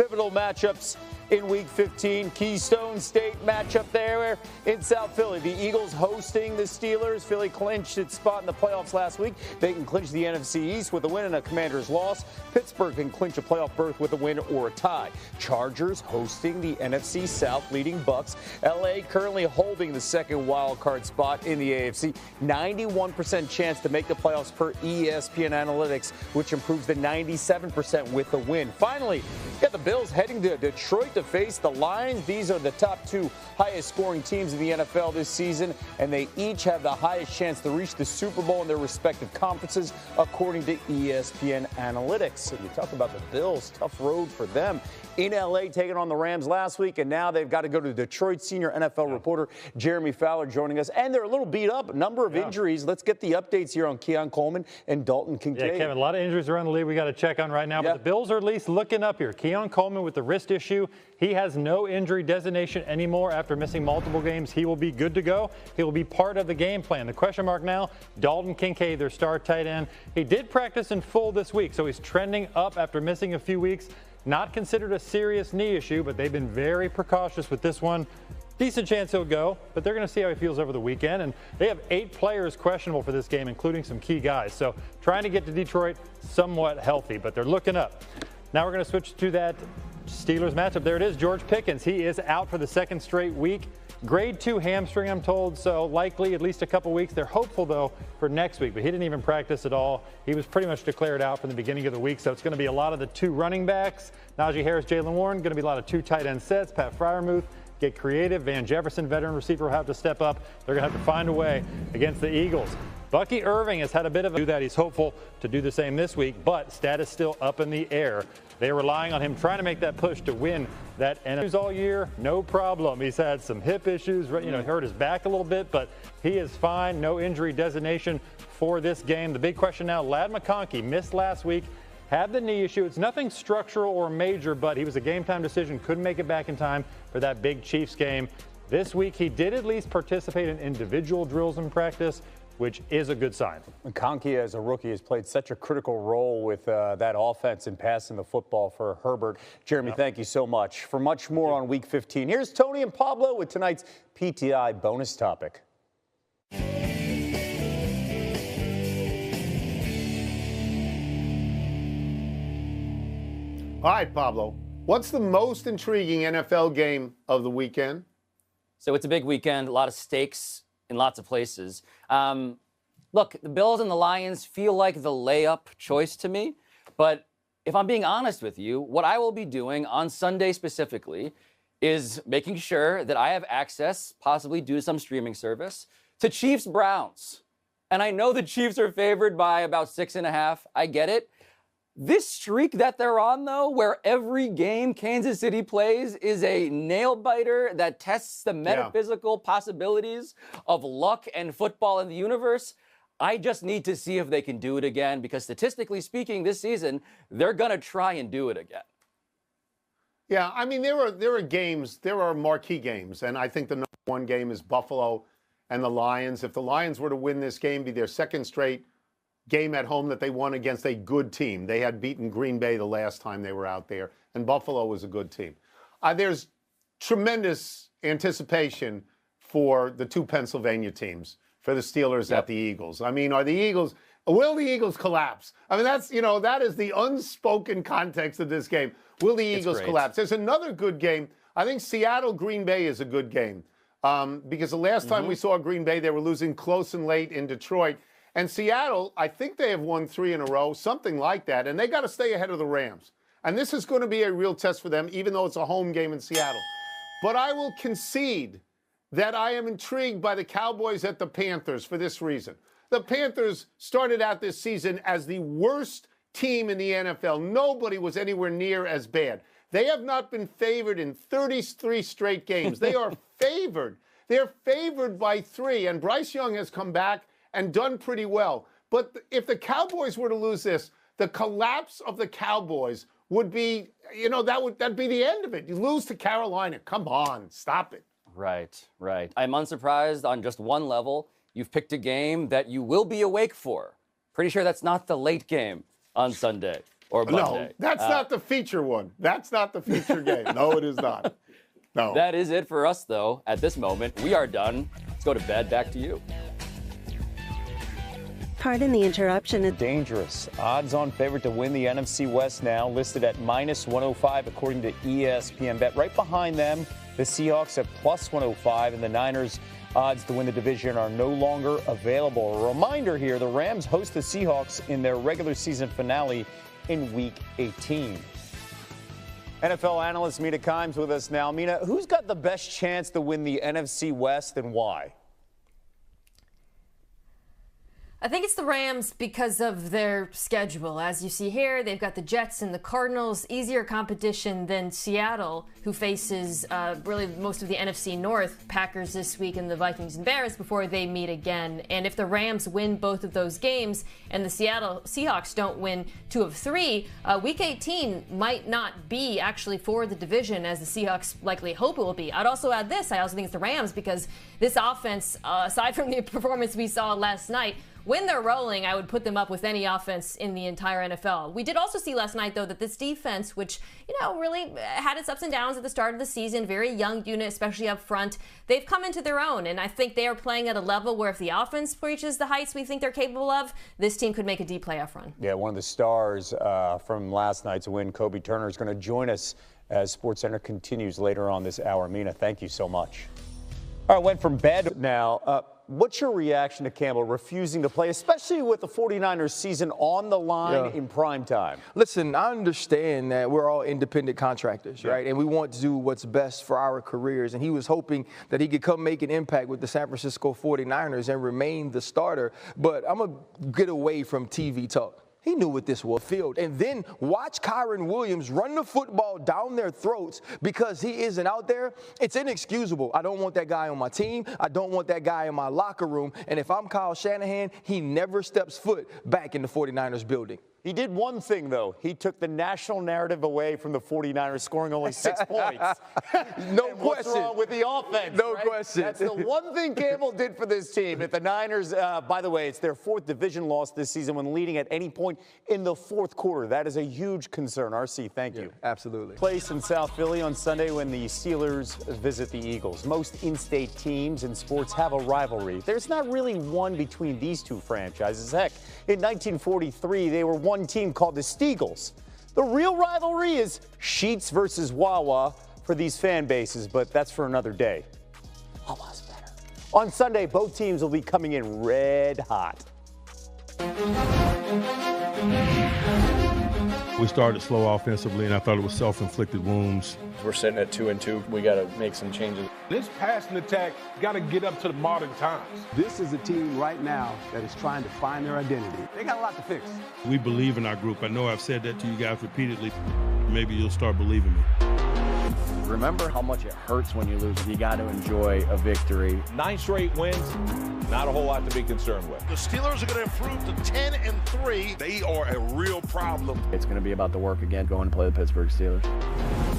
pivotal matchups in Week 15. Keystone State matchup there in South Philly. The Eagles hosting the Steelers. Philly clinched its spot in the playoffs last week. They can clinch the NFC East with a win and a Commanders loss. Pittsburgh can clinch a playoff berth with a win or a tie. Chargers hosting the NFC South, leading Bucks. LA currently holding the second wild card spot in the AFC. 91% chance to make the playoffs per ESPN Analytics, which improves to 97% with a win. Finally, you got the Bills heading to Detroit to face the Lions. These are the top two highest scoring teams in the NFL this season, and they each have the highest chance to reach the Super Bowl in their respective conferences, according to ESPN Analytics. So you talk about the Bills, tough road for them. In L.A., taking on the Rams last week, and now they've got to go to Detroit. Senior NFL reporter Jeremy Fowler joining us. And they're a little beat up, a number of injuries. Let's get the updates here on Keon Coleman and Dalton Kincaid. Yeah, Kevin, a lot of injuries around the league we got to check on right now, but the Bills are at least looking up here. Keon Coleman with the wrist issue. He has no injury designation anymore after missing multiple games. He will be good to go. He will be part of the game plan. The question mark now, Dalton Kincaid, their star tight end. He did practice in full this week, so he's trending up after missing a few weeks. Not considered a serious knee issue, but they've been very precautious with this one. Decent chance he'll go, but they're going to see how he feels over the weekend. And they have 8 players questionable for this game, including some key guys. So trying to get to Detroit somewhat healthy, but they're looking up. Now we're going to switch to that Steelers matchup. There it is, George Pickens. He is out for the second straight week. Grade 2 hamstring, I'm told, so likely at least a couple weeks. They're hopeful, though, for next week, but he didn't even practice at all. He was pretty much declared out from the beginning of the week, so it's going to be a lot of the 2 running backs. Najee Harris, Jalen Warren, going to be a lot of 2 tight end sets. Pat Freiermuth, get creative. Van Jefferson, veteran receiver, will have to step up. They're going to have to find a way against the Eagles. Bucky Irving has had a bit of a do that. He's hopeful to do the same this week, but status still up in the air. They're relying on him trying to make that push to win that NFC all year. No problem. He's had some hip issues, hurt his back a little bit, but he is fine. No injury designation for this game. The big question now, Ladd McConkey missed last week, had the knee issue. It's nothing structural or major, but he was a game time decision. Couldn't make it back in time for that big Chiefs game. This week, he did at least participate in individual drills in practice, which is a good sign. McConkey, as a rookie, has played such a critical role with that offense and passing the football for Herbert. Jeremy, thank you so much. For much more on Week 15, here's Tony and Pablo with tonight's PTI bonus topic. All right, Pablo, what's the most intriguing NFL game of the weekend? So it's a big weekend, a lot of stakes in lots of places. Look, the Bills and the Lions feel like the layup choice to me. But if I'm being honest with you, what I will be doing on Sunday specifically is making sure that I have access, possibly due to some streaming service, to Chiefs-Browns. And I know the Chiefs are favored by about 6.5. I get it. This streak that they're on, though, where every game Kansas City plays is a nail-biter that tests the metaphysical possibilities of luck and football in the universe, I just need to see if they can do it again, because statistically speaking, this season, they're going to try and do it again. Yeah, I mean, there are games, there are marquee games, and I think the number one game is Buffalo and the Lions. If the Lions were to win this game, be their second straight game at home that they won against a good team. They had beaten Green Bay the last time they were out there, and Buffalo was a good team. There's tremendous anticipation for the 2 Pennsylvania teams, for the Steelers at the Eagles. I mean, will the Eagles collapse? I mean, that is the unspoken context of this game. Will the Eagles collapse? There's another good game. I think Seattle-Green Bay is a good game because the last time we saw Green Bay, they were losing close and late in Detroit. And Seattle, I think they have won 3 in a row, something like that, and they got to stay ahead of the Rams. And this is going to be a real test for them, even though it's a home game in Seattle. But I will concede that I am intrigued by the Cowboys at the Panthers for this reason. The Panthers started out this season as the worst team in the NFL. Nobody was anywhere near as bad. They have not been favored in 33 straight games. They are favored. They're favored by 3, and Bryce Young has come back and done pretty well. But if the Cowboys were to lose this, the collapse of the Cowboys would be, that'd be the end of it. You lose to Carolina. Come on, stop it. Right. I'm unsurprised on just one level. You've picked a game that you will be awake for. Pretty sure that's not the late game on Sunday. or Monday. No, that's not the feature one. That's not the feature game. No, it is not. No. That is it for us, though. At this moment, we are done. Let's go to bed. Back to you. Pardon the interruption. Dangerous. Odds-on favorite to win the NFC West now, listed at -105 according to ESPN Bet. Right behind them, the Seahawks at +105, and the Niners' odds to win the division are no longer available. A reminder here, the Rams host the Seahawks in their regular season finale in Week 18. NFL analyst Mina Kimes with us now. Mina, who's got the best chance to win the NFC West and why? I think it's the Rams because of their schedule. As you see here, they've got the Jets and the Cardinals, easier competition than Seattle, who faces really most of the NFC North, Packers this week and the Vikings and Bears before they meet again. And if the Rams win both of those games and the Seattle Seahawks don't win 2 of 3, Week 18 might not be actually for the division as the Seahawks likely hope it will be. I'd also add this. I also think it's the Rams because this offense, aside from the performance we saw last night, when they're rolling, I would put them up with any offense in the entire NFL. We did also see last night, though, that this defense, which, really had its ups and downs at the start of the season, very young unit, especially up front, they've come into their own. And I think they are playing at a level where if the offense reaches the heights we think they're capable of, this team could make a deep playoff run. Yeah, one of the stars from last night's win, Kobe Turner, is going to join us as SportsCenter continues later on this hour. Mina, thank you so much. All right, went from bed now. What's your reaction to Campbell refusing to play, especially with the 49ers season on the line in prime time? Listen, I understand that we're all independent contractors, right? And we want to do what's best for our careers. And he was hoping that he could come make an impact with the San Francisco 49ers and remain the starter. But I'm going to get away from TV talk. He knew what this was, field. And then watch Kyron Williams run the football down their throats because he isn't out there. It's inexcusable. I don't want that guy on my team. I don't want that guy in my locker room. And if I'm Kyle Shanahan, he never steps foot back in the 49ers building. He did one thing, though. He took the national narrative away from the 49ers, scoring only 6 points. No question. What's wrong with the offense? No question. That's the one thing Campbell did for this team. If the Niners, by the way, it's their 4th division loss this season when leading at any point in the 4th quarter. That is a huge concern. RC, thank you. Absolutely. Place in South Philly on Sunday when the Steelers visit the Eagles. Most in-state teams in sports have a rivalry. There's not really one between these two franchises. Heck, in 1943, they were one team called the Steagles. The real rivalry is Sheets versus Wawa for these fan bases, but that's for another day. Wawa's better. On Sunday, both teams will be coming in red hot. We started slow offensively, and I thought it was self-inflicted wounds. We're sitting at 2-2. We got to make some changes. This passing attack got to get up to the modern times. This is a team right now that is trying to find their identity. They got a lot to fix. We believe in our group. I know I've said that to you guys repeatedly. Maybe you'll start believing me. Remember how much it hurts when you lose. You got to enjoy a victory. 9 straight wins, not a whole lot to be concerned with. The Steelers are going to improve to 10-3. They are a real problem. It's going to be about the work again, going to play the Pittsburgh Steelers.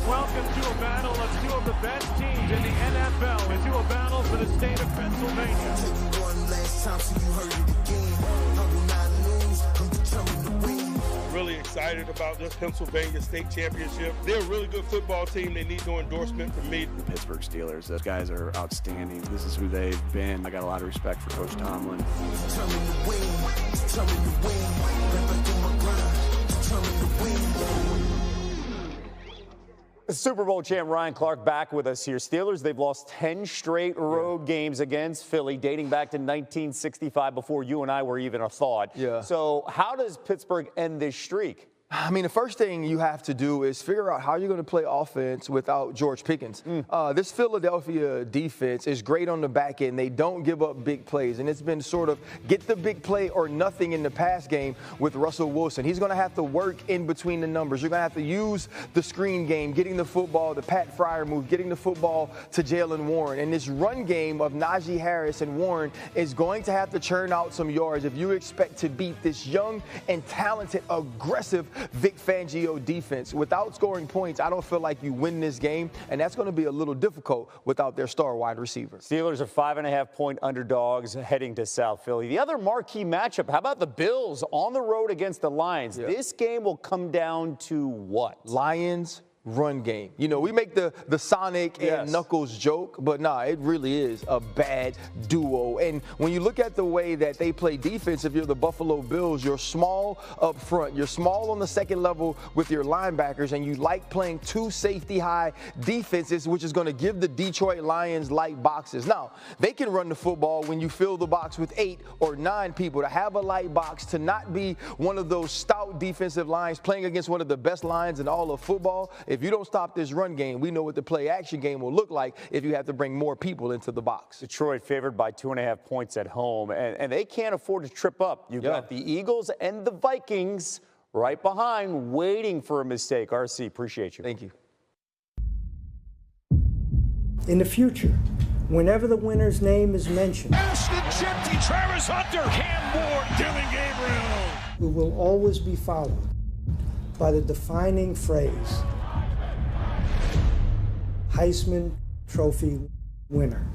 Welcome to a battle of 2 of the best teams in the NFL, into a battle for the state of Pennsylvania. Take one last time so you heard it again. I will not lose. I'm determined to win. Really excited about this Pennsylvania State Championship. They're a really good football team. They need no endorsement from me. The Pittsburgh Steelers, those guys are outstanding. This is who they've been. I got a lot of respect for Coach Tomlin. Determined to win. Determined to win. Right back on my grind. Determined to win. Super Bowl champ Ryan Clark back with us here. Steelers, they've lost 10 straight road games against Philly, dating back to 1965, before you and I were even a thought. So how does Pittsburgh end this streak? I mean, the first thing you have to do is figure out how you're going to play offense without George Pickens. This Philadelphia defense is great on the back end. They don't give up big plays, and it's been sort of get the big play or nothing in the pass game with Russell Wilson. He's going to have to work in between the numbers. You're going to have to use the screen game, getting the football, the Pat Fryer move, getting the football to Jalen Warren. And this run game of Najee Harris and Warren is going to have to churn out some yards if you expect to beat this young and talented, aggressive Vic Fangio defense. Without scoring points, I don't feel like you win this game, and that's going to be a little difficult without their star wide receiver. Steelers are 5.5-point underdogs heading to South Philly. The other marquee matchup, how about the Bills on the road against the Lions? Yeah. This game will come down to what? Lions run game. You know, we make the Sonic and Knuckles joke, but nah, it really is a bad duo. And when you look at the way that they play defense, if you're the Buffalo Bills, you're small up front. You're small on the second level with your linebackers, and you like playing two safety-high defenses, which is going to give the Detroit Lions light boxes. Now, they can run the football when you fill the box with 8 or 9 people. To have a light box, to not be one of those stout defensive lines playing against one of the best lines in all of football. If you don't stop this run game, we know what the play-action game will look like if you have to bring more people into the box. Detroit favored by 2.5 points at home, and they can't afford to trip up. You've got the Eagles and the Vikings right behind, waiting for a mistake. RC, appreciate you. Thank you. In the future, whenever the winner's name is mentioned, Ashton Chipty, Travis Hunter, Cam Moore, Dylan Gabriel, we will always be followed by the defining phrase, Heisman Trophy winner.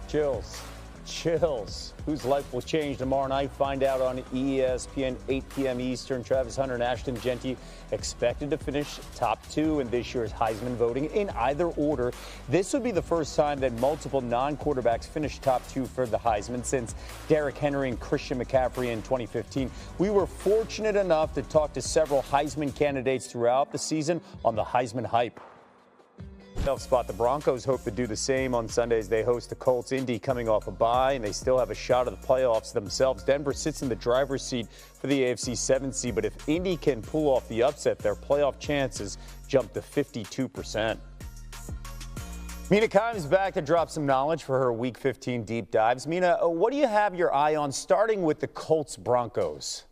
Chills. Whose life will change tomorrow night? Find out on ESPN, 8 p.m. Eastern. Travis Hunter and Ashton Jeanty expected to finish top 2 in this year's Heisman voting in either order. This would be the first time that multiple non-quarterbacks finished top 2 for the Heisman since Derrick Henry and Christian McCaffrey in 2015. We were fortunate enough to talk to several Heisman candidates throughout the season on the Heisman hype. Spot. The Broncos hope to do the same on Sundays. They host the Colts. Indy coming off a bye, and they still have a shot at the playoffs themselves. Denver sits in the driver's seat for the AFC 7th seed, but if Indy can pull off the upset, their playoff chances jump to 52%. Mina Kimes is back to drop some knowledge for her Week 15 deep dives. Mina, what do you have your eye on, starting with the Colts Broncos?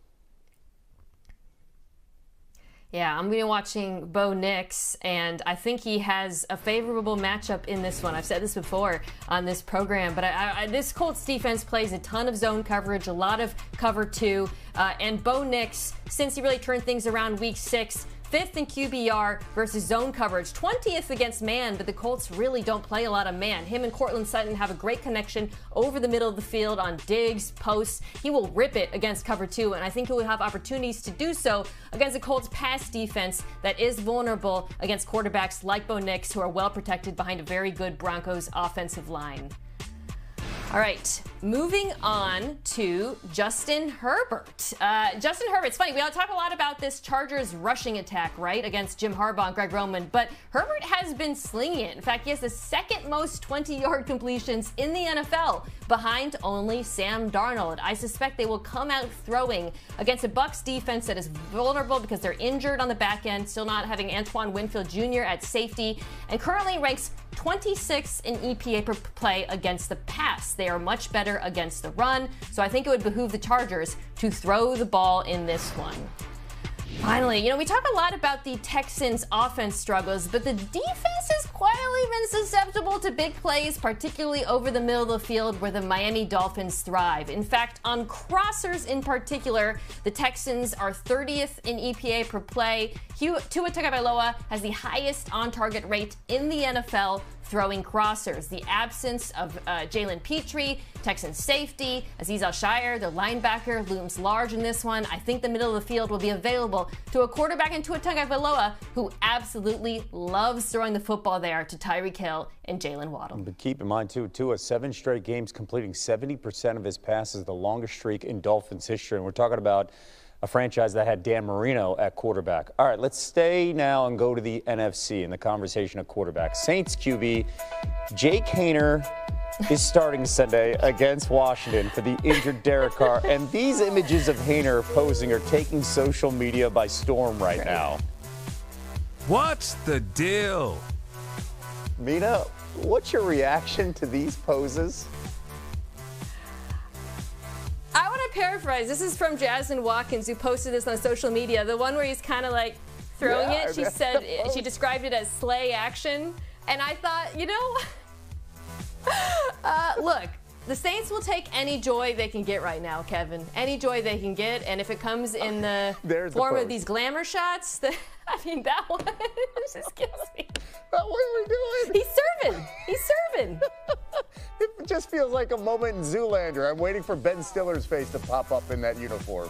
Yeah, I'm going to be watching Bo Nix, and I think he has a favorable matchup in this one. I've said this before on this program, but this Colts defense plays a ton of zone coverage, a lot of cover 2, and Bo Nix, since he really turned things around Week 6, 5th in QBR versus zone coverage, 20th against man, but the Colts really don't play a lot of man. Him and Cortland Sutton have a great connection over the middle of the field on digs, posts. He will rip it against cover 2, and I think he will have opportunities to do so against the Colts pass defense that is vulnerable against quarterbacks like Bo Nix, who are well protected behind a very good Broncos offensive line. All right, moving on to Justin Herbert. Justin Herbert, it's funny, we all talk a lot about this Chargers rushing attack, right, against Jim Harbaugh and Greg Roman, but Herbert has been slinging it. In fact, he has the second most 20-yard completions in the NFL, behind only Sam Darnold. I suspect they will come out throwing against a Bucs defense that is vulnerable because they're injured on the back end, still not having Antoine Winfield Jr. at safety, and currently ranks 26 in EPA per play against the pass. They are much better against the run, so I think it would behoove the Chargers to throw the ball in this one. Finally, we talk a lot about the Texans' offense struggles, but the defense has quietly been susceptible to big plays, particularly over the middle of the field where the Miami Dolphins thrive. In fact, on crossers in particular, the Texans are 30th in EPA per play. Tua Tagovailoa has the highest on-target rate in the NFL throwing crossers. The absence of Jalen Petrie, Texans safety, Azeez Al-Shire, their linebacker, looms large in this one. I think the middle of the field will be available to a quarterback in Tua Tagovailoa who absolutely loves throwing the football there to Tyreek Hill and Jalen Waddle. But keep in mind, too, Tua, 7 straight games completing 70% of his passes, the longest streak in Dolphins history. And we're talking about a franchise that had Dan Marino at quarterback. All right, let's stay now and go to the NFC in the conversation of quarterback. Saints QB Jake Haener is starting Sunday against Washington for the injured Derek Carr. And these images of Haener posing are taking social media by storm right now. What's the deal? Mina, what's your reaction to these poses? I want to paraphrase. This is from Jasmine Watkins, who posted this on social media. The one where he's kind of like throwing it. She said she described it as sleigh action. And I thought, look, The Saints will take any joy they can get right now, Kevin. Any joy they can get, and if it comes in the form of these glamour shots, I mean, that one just kills me. What are we doing? He's serving. He's serving. It just feels like a moment in Zoolander. I'm waiting for Ben Stiller's face to pop up in that uniform.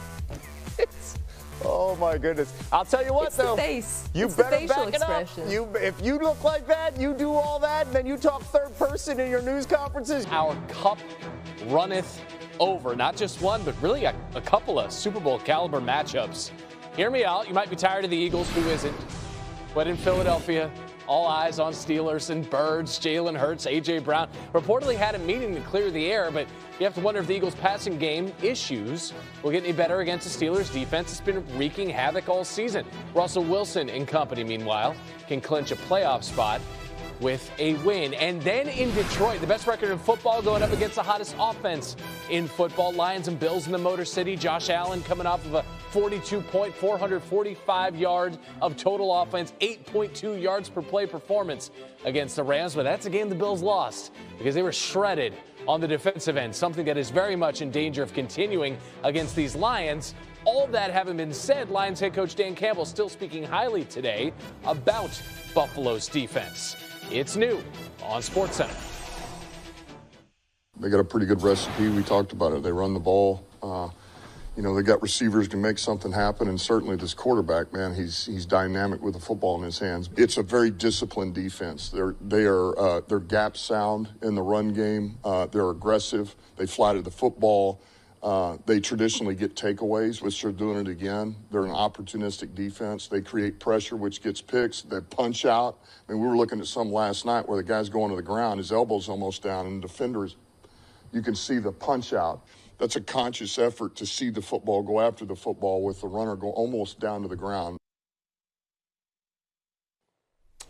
Oh my goodness! I'll tell you what, it's though. The face. You it's better the facial back it expression. up. If you look like that, you do all that, and then you talk third person in your news conferences. Our cup runneth over. Not just one, but really a couple of Super Bowl caliber matchups. Hear me out. You might be tired of the Eagles. Who isn't? But in Philadelphia, all eyes on Steelers and Birds, Jalen Hurts, A.J. Brown. Reportedly had a meeting to clear the air, but you have to wonder if the Eagles' passing game issues will get any better against the Steelers' defense. It's been wreaking havoc all season. Russell Wilson and company, meanwhile, can clinch a playoff spot with a win. And then in Detroit, the best record in football going up against the hottest offense in football. Lions and Bills in the Motor City. Josh Allen coming off of a 42-point, 445 yards of total offense, 8.2 yards per play performance against the Rams. But that's a game the Bills lost because they were shredded on the defensive end, something that is very much in danger of continuing against these Lions. All that having been said, Lions head coach Dan Campbell still speaking highly today about Buffalo's defense. It's new on SportsCenter. They got a pretty good recipe. We talked about it. They run the ball. They got receivers to make something happen, and certainly this quarterback, man, he's dynamic with the football in his hands. It's a very disciplined defense. They're gap sound in the run game. They're aggressive. They fly to the football. They traditionally get takeaways, which they're doing it again. They're an opportunistic defense. They create pressure, which gets picks. They punch out. I mean, we were looking at some last night where the guy's going to the ground, his elbow's almost down, and the defenders, you can see the punch out. That's a conscious effort to see the football, go after the football with the runner go almost down to the ground.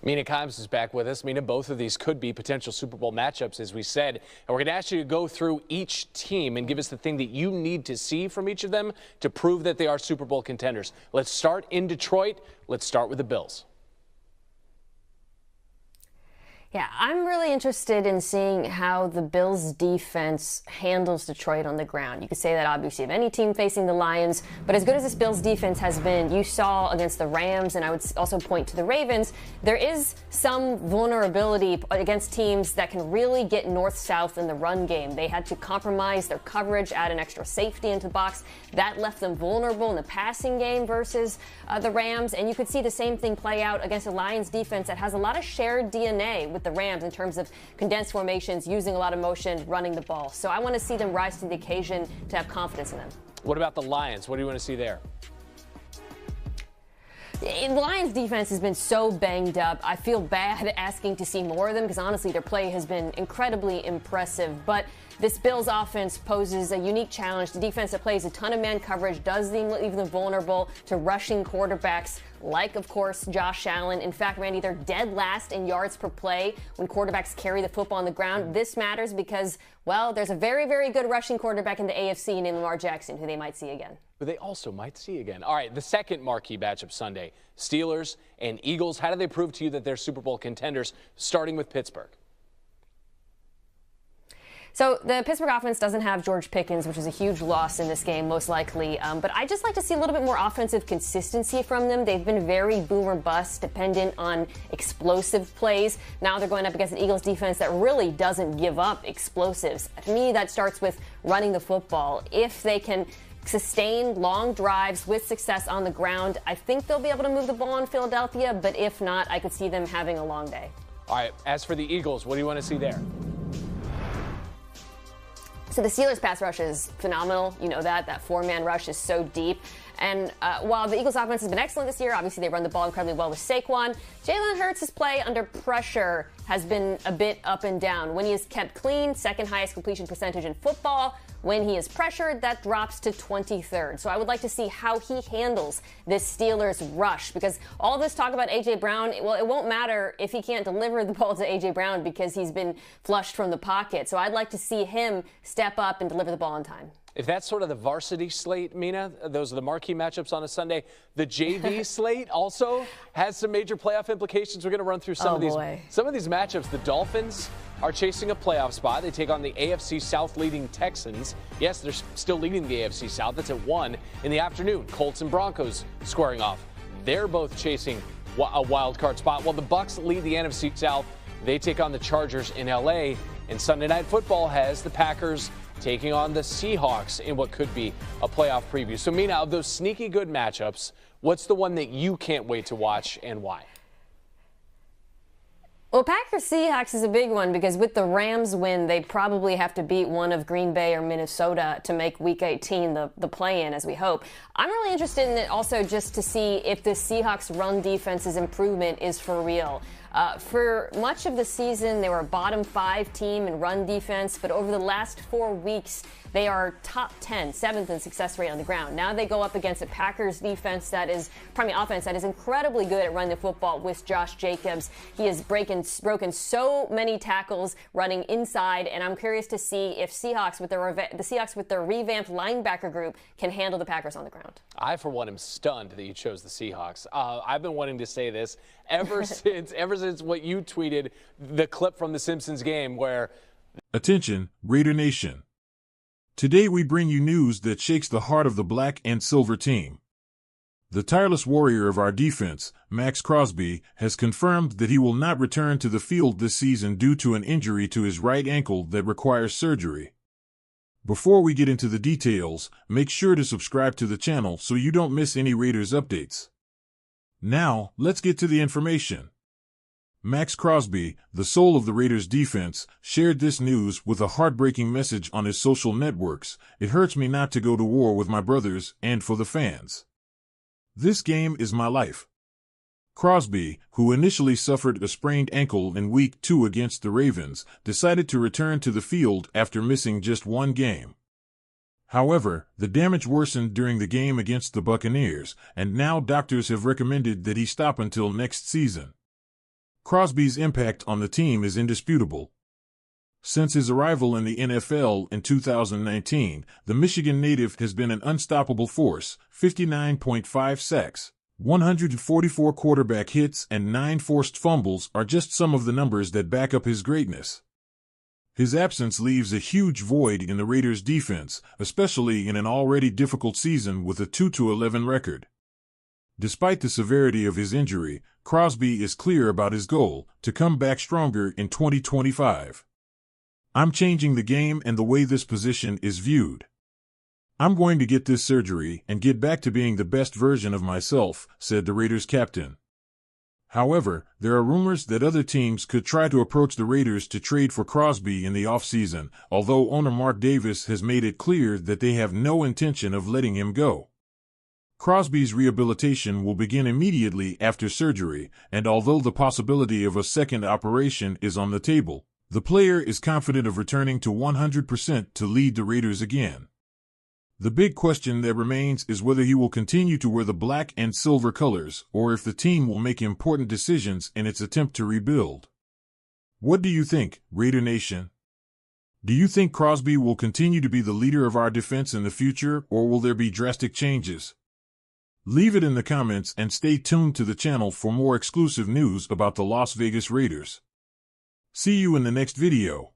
Mina Kimes is back with us. Mina, both of these could be potential Super Bowl matchups, as we said. And we're going to ask you to go through each team and give us the thing that you need to see from each of them to prove that they are Super Bowl contenders. Let's start in Detroit. Let's start with the Bills. Yeah, I'm really interested in seeing how the Bills' defense handles Detroit on the ground. You could say that obviously of any team facing the Lions, but as good as this Bills' defense has been, you saw against the Rams, and I would also point to the Ravens, there is some vulnerability against teams that can really get north-south in the run game. They had to compromise their coverage, add an extra safety into the box. That left them vulnerable in the passing game versus the Rams, and you could see the same thing play out against the Lions' defense that has a lot of shared DNA with the Rams in terms of condensed formations, using a lot of motion, running the ball. So I want to see them rise to the occasion to have confidence in them. What about the Lions? What do you want to see there? The Lions defense has been so banged up. I feel bad asking to see more of them because honestly their play has been incredibly impressive. But this Bills offense poses a unique challenge. The defense that plays a ton of man coverage does leave them vulnerable to rushing quarterbacks like, of course, Josh Allen. In fact, Randy, they're dead last in yards per play when quarterbacks carry the football on the ground. This matters because, well, there's a very, very good rushing quarterback in the AFC named Lamar Jackson, who they might see again. Who they also might see again. All right, the second marquee matchup Sunday, Steelers and Eagles. How do they prove to you that they're Super Bowl contenders, starting with Pittsburgh? So the Pittsburgh offense doesn't have George Pickens, which is a huge loss in this game, most likely. But I just like to see a little bit more offensive consistency from them. They've been very boom or bust, dependent on explosive plays. Now they're going up against an Eagles defense that really doesn't give up explosives. To me, that starts with running the football. If they can sustain long drives with success on the ground, I think they'll be able to move the ball in Philadelphia. But if not, I could see them having a long day. All right, as for the Eagles, what do you want to see there? So the Steelers' pass rush is phenomenal. You know that four-man rush is so deep. And while the Eagles' offense has been excellent this year, obviously they run the ball incredibly well with Saquon. Jalen Hurts' play under pressure has been a bit up and down. When he is kept clean, second highest completion percentage in football. When he is pressured, that drops to 23rd. So I would like to see how he handles this Steelers rush, because all this talk about A.J. Brown, well, it won't matter if he can't deliver the ball to A.J. Brown because he's been flushed from the pocket. So I'd like to see him step up and deliver the ball on time. If that's sort of the varsity slate, Mina, those are the marquee matchups on a Sunday. The JV slate also has some major playoff implications. We're going to run through some of these matchups. The Dolphins are chasing a playoff spot. They take on the AFC South leading Texans. Yes, they're still leading the AFC South. That's at 1 in the afternoon. Colts and Broncos squaring off. They're both chasing a wild card spot. While the Bucs lead the NFC South, they take on the Chargers in LA. And Sunday Night Football has the Packers taking on the Seahawks in what could be a playoff preview. So, Mina, of those sneaky good matchups, what's the one that you can't wait to watch and why? Well, Packers-Seahawks is a big one because with the Rams win, they probably have to beat one of Green Bay or Minnesota to make Week 18 the play-in, as we hope. I'm really interested in it also just to see if the Seahawks' run defense's improvement is for real. For much of the season, they were a bottom 5 team in run defense, but over the last 4 weeks, they are top 10, 7th in success rate on the ground. Now they go up against a Packers defense offense that is incredibly good at running the football with Josh Jacobs. He has broken so many tackles running inside, and I'm curious to see if the Seahawks with their revamped linebacker group can handle the Packers on the ground. I, for one, am stunned that you chose the Seahawks. I've been wanting to say this ever since what you tweeted, the clip from the Simpsons game where... Attention, Raider Nation. Today we bring you news that shakes the heart of the black and silver team. The tireless warrior of our defense, Maxx Crosby, has confirmed that he will not return to the field this season due to an injury to his right ankle that requires surgery. Before we get into the details, make sure to subscribe to the channel so you don't miss any Raiders updates. Now, let's get to the information. Maxx Crosby, the soul of the Raiders defense, shared this news with a heartbreaking message on his social networks. It hurts me not to go to war with my brothers and for the fans. This game is my life. Crosby, who initially suffered a sprained ankle in Week 2 against the Ravens, decided to return to the field after missing just 1 game. However, the damage worsened during the game against the Buccaneers, and now doctors have recommended that he stop until next season. Crosby's impact on the team is indisputable. Since his arrival in the NFL in 2019, the Michigan native has been an unstoppable force. 59.5 sacks, 144 quarterback hits, and 9 forced fumbles are just some of the numbers that back up his greatness. His absence leaves a huge void in the Raiders' defense, especially in an already difficult season with a 2-11 record. Despite the severity of his injury, Crosby is clear about his goal, to come back stronger in 2025. I'm changing the game and the way this position is viewed. I'm going to get this surgery and get back to being the best version of myself, said the Raiders captain. However, there are rumors that other teams could try to approach the Raiders to trade for Crosby in the offseason, although owner Mark Davis has made it clear that they have no intention of letting him go. Crosby's rehabilitation will begin immediately after surgery, and although the possibility of a second operation is on the table, the player is confident of returning to 100% to lead the Raiders again. The big question that remains is whether he will continue to wear the black and silver colors, or if the team will make important decisions in its attempt to rebuild. What do you think, Raider Nation? Do you think Crosby will continue to be the leader of our defense in the future, or will there be drastic changes? Leave it in the comments and stay tuned to the channel for more exclusive news about the Las Vegas Raiders. See you in the next video.